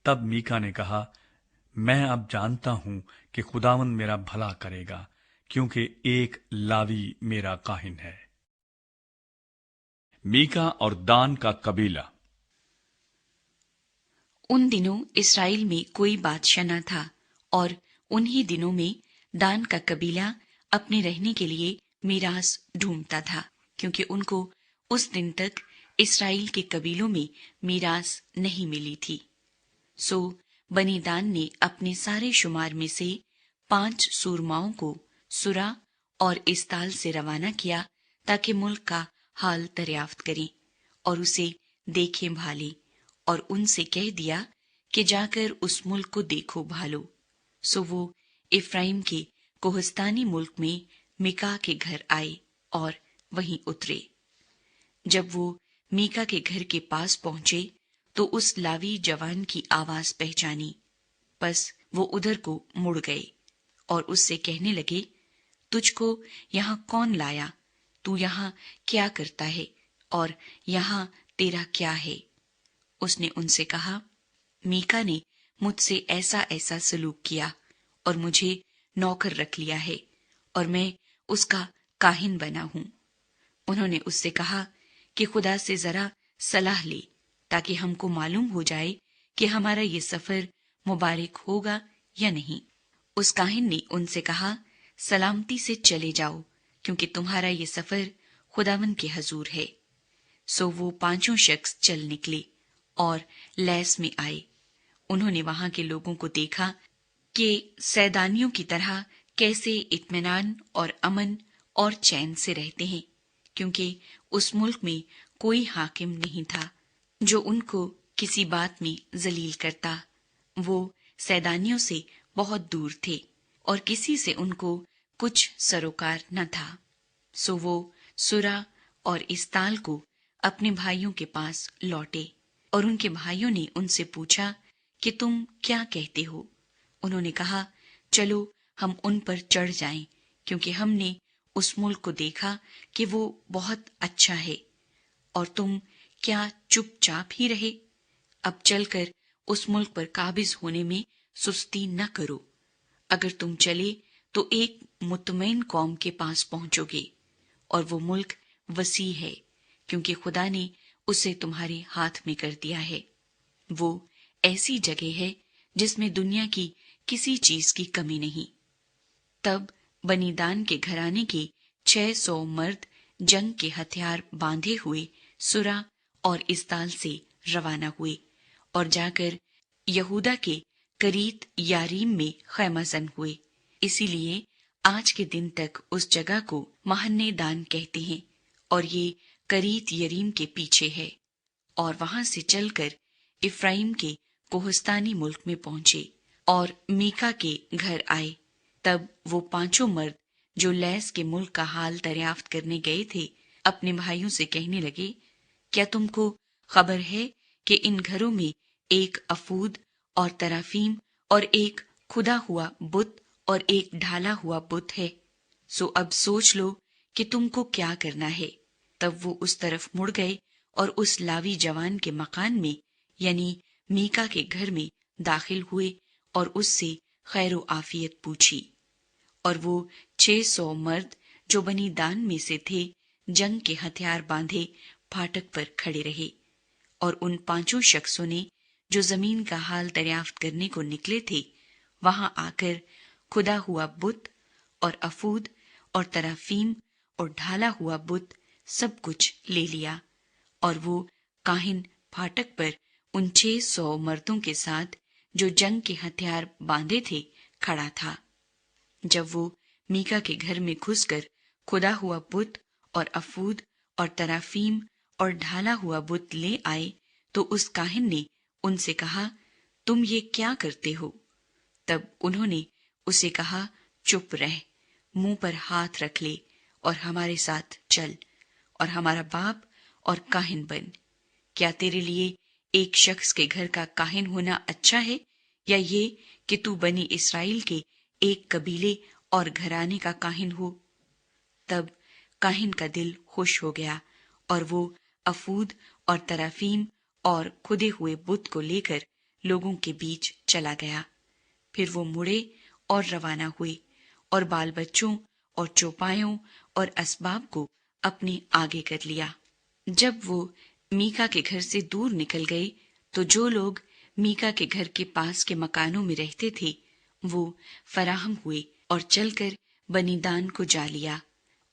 تب میکا نے کہا، میں اب جانتا ہوں کہ خداوند میرا بھلا کرے گا، کیونکہ ایک لاوی میرا کاہن ہے۔ میکا اور دان کا قبیلہ۔ ان دنوں اسرائیل میں کوئی بادشاہ نہ تھا، اور انہی دنوں میں دان کا قبیلہ اپنے رہنے کے لیے میراث ڈھونڈتا تھا، کیونکہ ان کو اس دن تک اسرائیل کے قبیلوں میں میراث نہیں ملی تھی۔ سو بنی دان نے اپنے سارے شمار میں سے 5 سورماؤں کو سرا اور استال سے روانہ کیا، تاکہ ملک کا حال دریافت کریں اور اسے دیکھیں بھالیں، اور ان سے کہہ دیا کہ جا کر اس ملک کو دیکھو بھالو۔ سو وہ افرائیم کے کوہستانی ملک میں میکا کے گھر آئے اور وہیں اترے۔ جب وہ میکا کے گھر کے پاس پہنچے تو اس لاوی جوان کی آواز پہچانی، پس وہ ادھر کو مڑ گئے اور اس سے کہنے لگے، تجھ کو یہاں کون لایا؟ تو یہاں کیا کرتا ہے اور یہاں تیرا کیا ہے؟ اس نے ان سے کہا، میکا نے مجھ سے ایسا ایسا سلوک کیا اور مجھے نوکر رکھ لیا ہے، اور میں اس کا کاہن بنا ہوں۔ انہوں نے اس سے کہا کہ خدا سے ذرا صلاح لے، تاکہ ہم کو معلوم ہو جائے کہ ہمارا یہ سفر مبارک ہوگا یا نہیں۔ اس کاہن نے ان سے کہا، سلامتی سے چلے جاؤ، کیونکہ تمہارا یہ سفر خداوند کے حضور ہے۔ سو وہ 5 شخص چل نکلے اور لیس میں آئے۔ انہوں نے وہاں کے لوگوں کو دیکھا کہ سیدانیوں کی طرح کیسے اطمینان اور امن اور چین سے رہتے ہیں، کیونکہ اس ملک میں کوئی حاکم نہیں تھا جو ان کو کسی بات میں ذلیل کرتا۔ وہ سیدانیوں سے بہت دور تھے اور کسی سے ان کو کچھ سروکار نہ تھا۔ سو وہ سرا اور استال کو اپنے بھائیوں کے پاس لوٹے، اور ان کے بھائیوں نے ان سے پوچھا کہ تم کیا کہتے ہو؟ انہوں نے کہا، چلو ہم ان پر چڑھ جائیں، کیونکہ ہم نے اس ملک کو دیکھا کہ وہ بہت اچھا ہے، اور تم کیا چپ چاپ ہی رہے؟ اب چل کر اس ملک پر قابض ہونے میں سستی نہ کرو۔ اگر تم چلے تو ایک مطمئن قوم کے پاس پہنچو گے، اور وہ ملک وسیع ہے، کیونکہ خدا نے اسے تمہارے ہاتھ میں کر دیا ہے۔ وہ ایسی جگہ ہے جس میں دنیا کی کسی چیز کی کمی نہیں۔ تب بنی دان کے گھرانے کے 600 مرد جنگ کے ہتھیار باندھے ہوئے سرا اور استال سے روانہ ہوئے، اور جا کر یہودا کے کریت یاریم میں خیمہ زن ہوئے۔ اسی لیے آج کے دن تک اس جگہ کو مہنے دان کہتے ہیں، اور یہ کریت یریم کے پیچھے ہے۔ اور وہاں سے چل کر افرائیم کے کوہستانی ملک میں پہنچے اور میکا کے گھر آئے۔ تب وہ 5 مرد جو لیس کے ملک کا حال دریافت کرنے گئے تھے اپنے بھائیوں سے کہنے لگے، کیا تم کو خبر ہے کہ ان گھروں میں ایک افود اور ترافیم اور ایک کھدا ہوا بت اور ایک ڈھالا ہوا بت ہے؟ سو اب سوچ لو کہ تم کو کیا کرنا ہے۔ تب وہ اس طرف مڑ گئے اور اس لاوی جوان کے مکان میں یعنی میکا کے گھر میں داخل ہوئے اور اس سے خیر و عافیت پوچھی۔ اور وہ 600 مرد جو بنی دان میں سے تھے جنگ کے ہتھیار باندھے پھاٹک پر کھڑے رہے، اور ان 5 شخصوں نے جو زمین کا حال دریافت کرنے کو نکلے تھے وہاں آ کر کھدا ہوا بت اور افود اور ترافیم اور ڈھالا ہوا بت سب کچھ لے لیا، اور وہ کاہن پھاٹک پر ان 600 مردوں کے ساتھ جو جنگ کے ہتھیار باندھے تھے کھڑا تھا۔ جب وہ میکا کے گھر میں گھس کر کھدا ہوا بت اور افود اور ترافیم اور ڈھالا ہوا بت لے آئے تو اس کاہن نے ان سے کہا، تم یہ کیا کرتے ہو؟ تب انہوں نے اسے کہا، چپ رہ، منہ پر ہاتھ رکھ لے اور ہمارے ساتھ چل اور ہمارا باپ اور کاہن بن۔ کیا تیرے لیے ایک شخص کے گھر کا کاہن ہونا اچھا ہے، یا یہ کہ تو بنی اسرائیل کے ایک قبیلے اور گھرانے کا کاہن ہو؟ تب کاہن کا دل خوش ہو گیا، اور وہ افود اور ترافیم اور کھدے ہوئے بت کو لے کر لوگوں کے بیچ چلا گیا۔ پھر وہ مڑے اور روانہ ہوئے اور بال بچوں اور چوپایوں اور اسباب کو اپنے آگے کر لیا۔ جب وہ میکا کے گھر سے دور نکل گئے تو جو لوگ میکا کے گھر کے پاس کے مکانوں میں رہتے تھے وہ فراہم ہوئے اور چل کر بنی دان کو جا لیا،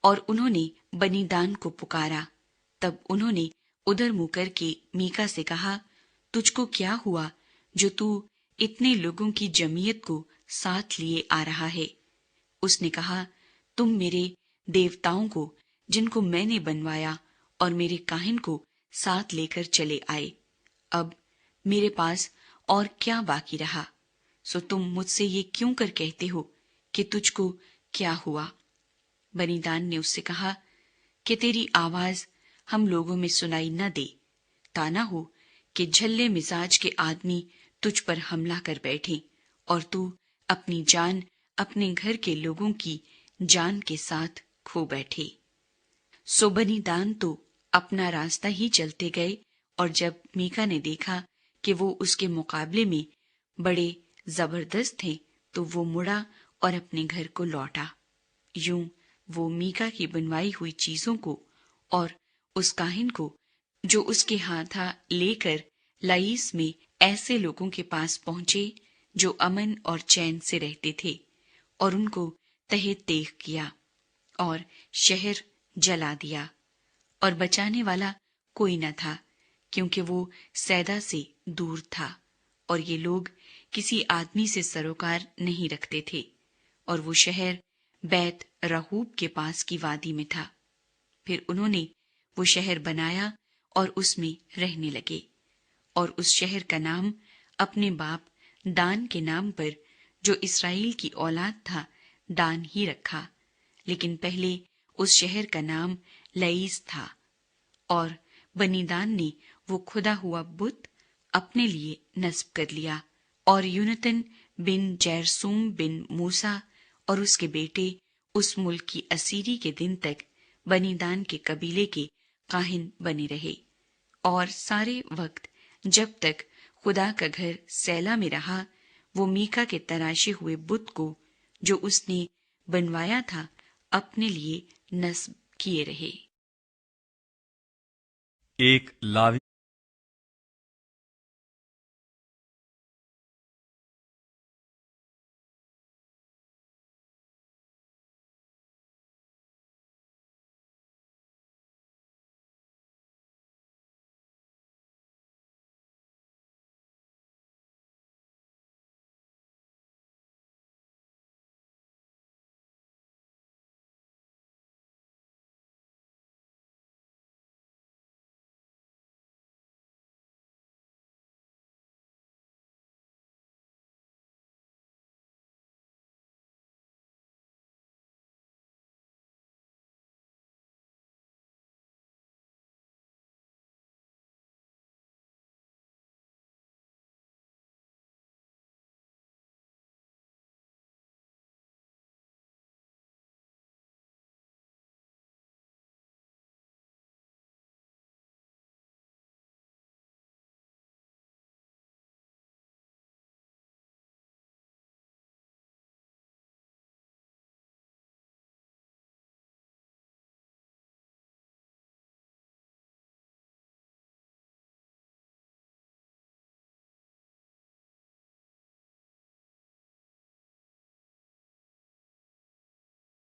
اور انہوں نے بنی دان کو پکارا۔ تب انہوں نے ادھر منہ کر کے میکا سے کہا، تجھ کو کیا ہوا جو تو اتنے لوگوں کی جمعیت کو ساتھ لیے آ رہا ہے؟ اس نے کہا، تم میرے دیوتاؤں کو جن کو میں نے بنوایا اور میرے کاہن کو ساتھ لے کر چلے آئے۔ اب میرے پاس اور کیا باقی رہا؟ سو تم مجھ سے یہ کیوں کر کہتے ہو کہ تجھ کو کیا ہوا؟ بنی دان نے اس سے کہا کہ تیری آواز ہم لوگوں میں سنائی نہ دے، تا نہ ہو کہ جھلے مزاج کے آدمی تجھ پر حملہ کر بیٹھے اور تو اپنی جان اپنے گھر کے لوگوں کی جان کے ساتھ کھو بیٹھے۔ سو بنی دان تو اپنا راستہ ہی چلتے گئے، اور جب میکا نے دیکھا کہ وہ اس کے مقابلے میں بڑے زبردست تھے تو وہ مڑا اور اپنے گھر کو لوٹا۔ یوں وہ میکا کی بنوائی ہوئی چیزوں کو اور اس کاہن کو جو اس کے ہاں تھا لے کر لائیس میں ایسے لوگوں کے پاس پہنچے جو امن اور چین سے رہتے تھے، اور ان کو تہہ تیغ کیا اور شہر جلا دیا، اور بچانے والا کوئی نہ تھا کیونکہ وہ سیدا سے دور تھا، اور یہ لوگ کسی آدمی سے سروکار نہیں رکھتے تھے، اور وہ شہر بیت رہوب کے پاس کی وادی میں تھا۔ پھر انہوں نے وہ شہر بنایا اور اس میں رہنے لگے، اور اس شہر کا نام اپنے باپ دان کے نام پر جو اسرائیل کی اولاد تھا دان ہی رکھا، لیکن پہلے اس شہر کا نام لئیس تھا۔ اور بنی دان نے وہ کھدا ہوا بت اپنے لیے نصب کر لیا، اور یونتن بن جیرسوم بن موسیٰ اور اس کے بیٹے اس ملک کی اسیری کے دن تک بنی دان کے قبیلے کے کاہن بنے رہے، اور سارے وقت جب تک خدا کا گھر سیلا میں رہا وہ میکا کے تراشے ہوئے بت کو جو اس نے بنوایا تھا اپنے لیے نصب کیے رہے۔ ایک لاوی